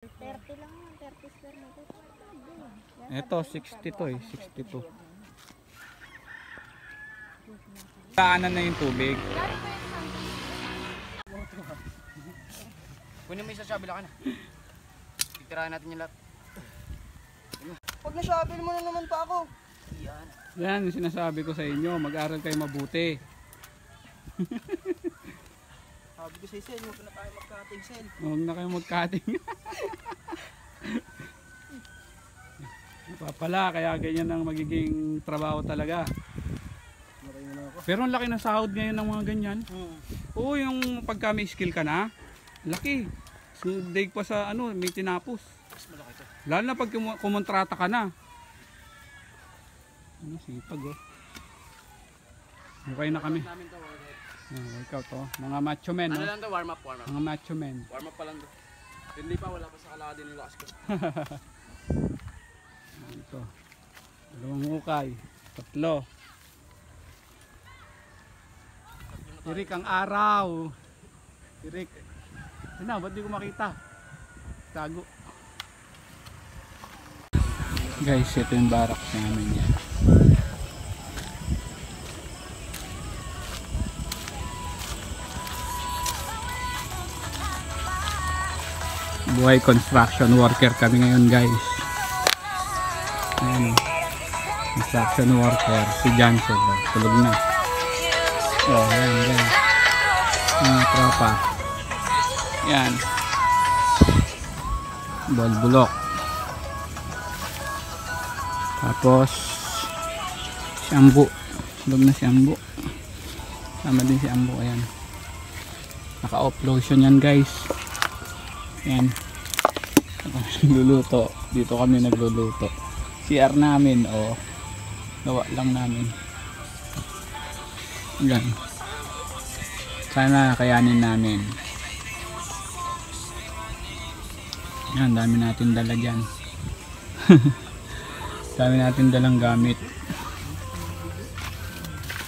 30 lang yan, 30 square meter. Ito, 60 to eh, 62. Kaanan na yung tubig. Kunin mo isa sa kabila ka na. Titirahan natin yung lahat. Pag nasabi mo na naman pa ako. Yan. Yan yung sinasabi ko sa inyo, mag-aral kayo mabuti. Sabi ko sa Sel, huwag na tayo magka-cutting Sel. Huwag na kayo mag-cutting. Pala, kaya ganyan ang magiging trabaho talaga. Pero ang laki ng sahod ngayon ng mga ganyan. Oo, yung pagka may skill ka na, laki. Daig pa sa ano, may tinapos. Mas malaki to. Lalo na pag kumontrata ka na. Ano, sipag oh. Okay na kami. Namin to, Workout oh. Mga macho men. ano Oh. lang to, warm up, warm up. Mga macho men. Warm up pa lang to. Hindi pa, wala pa sa kalakad din yung lakas ko. Ito. Dalawang hukay. Tatlo. Tirik ang araw. Tirik. Ano, ba't di ko makita? Tago. Guys, ito yung barracks namin yan. Buhay construction worker kami ngayon guys. Ayan o. Construction worker. Si Johnson. Tulog na. Oh, ayan guys. Mga tropa. Yan. Bulok. Tapos si Ambo. Tulog na si Ambo. Sama din si Ambo. Ayan. Naka-off lotion yan guys. Ayan. Luluto. Dito kami nagluluto. CR namin. O. Gawa lang namin. Ayan. Sana kayanin namin. Yan, dami natin dala dyan. Dami natin dalang gamit.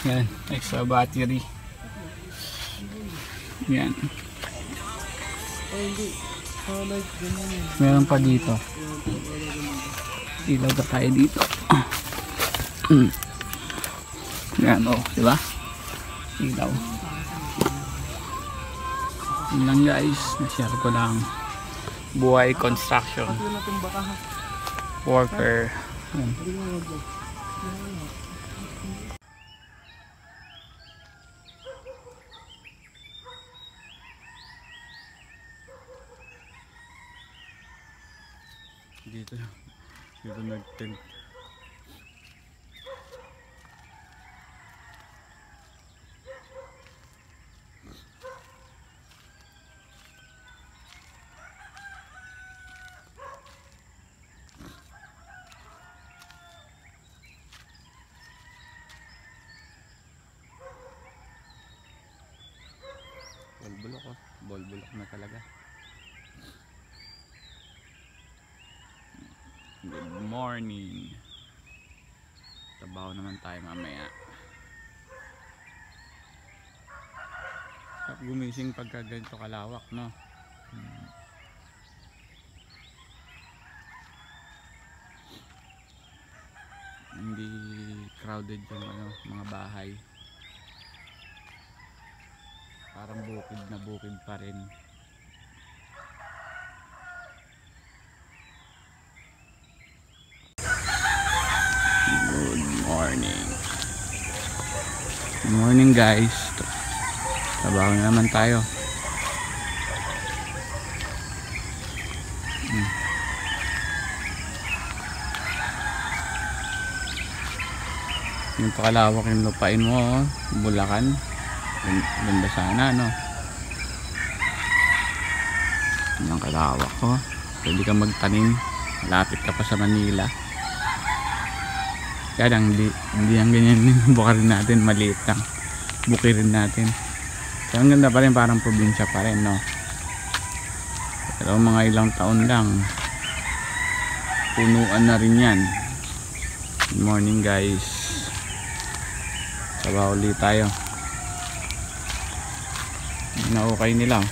Yan, extra battery. Yan. Meron pa dito. Ilaw ka tayo dito. Yan, oh, diba? Ilaw. Yun lang guys, na-share ko lang. Buhay construction worker. Yan. Dito nag-tent. Bulbulok oh. Bulbulok na talaga. Good morning. Trabaho naman tayo mamaya. Sarap gumising pagka ganito kalawak, no? Hindi crowded yung ano, mga bahay. Parang bukid pa rin. Good morning. Good morning guys. Trabaho na naman tayo. Yung pakalawak yung lupain mo, oh. Bulacan. Ganda sana, no? Yung kalawak ko. Pwede ka magtanim. Lapit ka pa sa Manila. Kaya lang, hindi ang ganyan yung bukarin natin. Maliit lang. Bukirin natin. Kaya ang ganda pa rin, parang probinsya pa rin, no? Pero mga ilang taon lang, punuan na rin yan. Good morning guys. Trabaho ulit tayo. Na okay nila,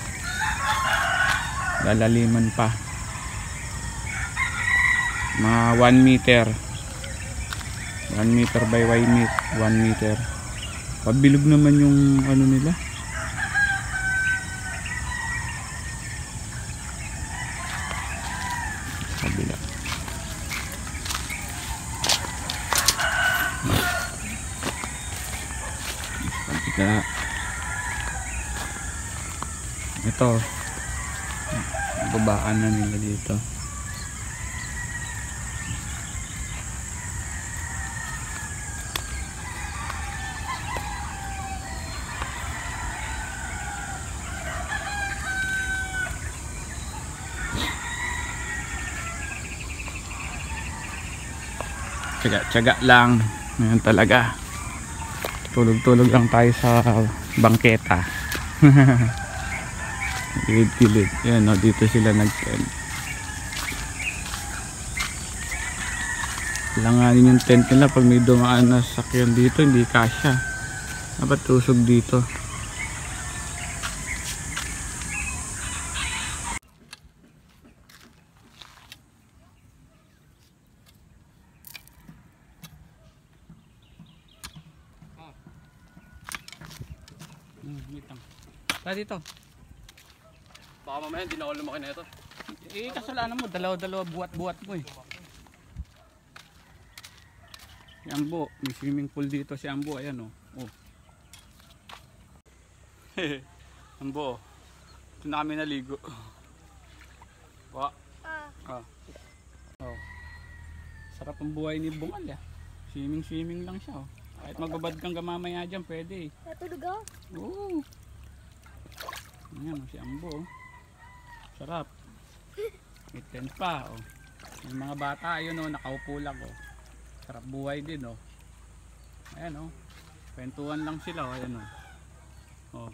lalaliman pa. Mga 1 meter. 1 meter by 1 meter. Pabilog naman yung ano nila. Kabila. Kabila. Ito. Babaan na nila dito. Tsaga lang ngayon talaga, tulog lang tayo sa bangketa. Gilid-gilid yan, no? Dito sila nag-tent. Langanin yung tent nila pag may dumaan na sakyan dito, hindi kasya, dapat tusog dito. Dito. Baka mamaya hindi na ako lumaki na ito. Eh, kasalanan mo, dalawa-dalawa buhat-buhat mo eh. Si Ambo, may swimming pool dito si Ambo, ayan oh. Oh. Ambo, ito na kami naligo. Ah. Oh. Sarap ang buhay ni Bungal ya. Swimming lang siya oh. Kahit magbabad kang gamamaya dyan, pwede eh. Natulog ako. Oo. Ayan, si Ambo. Sarap. May tent pa. Oh. Yung mga bata, ayun oh, nakaupo lang. Oh. Sarap buhay din. Oh. Ayan oh. Kwentuhan lang sila. Oh. Ayan oh. Oh.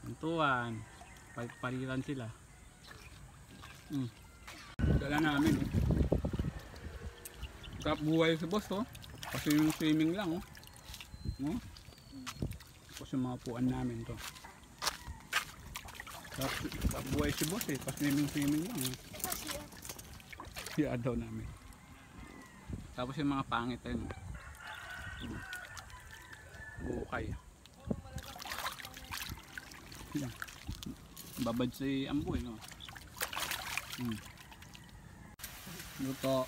Kwentuhan. Palitan sila. Dala namin. Oh. Sarap buhay si boss. Oh. Kasi yung swimming lang. Oh. Oh. Tapos yung mga puan namin to. Sa buhay si boss eh, pas swimming lang eh. Siya daw namin. Tapos yung mga pangit ayun. Bukay. Yan. Babad si Amboy no. Luto.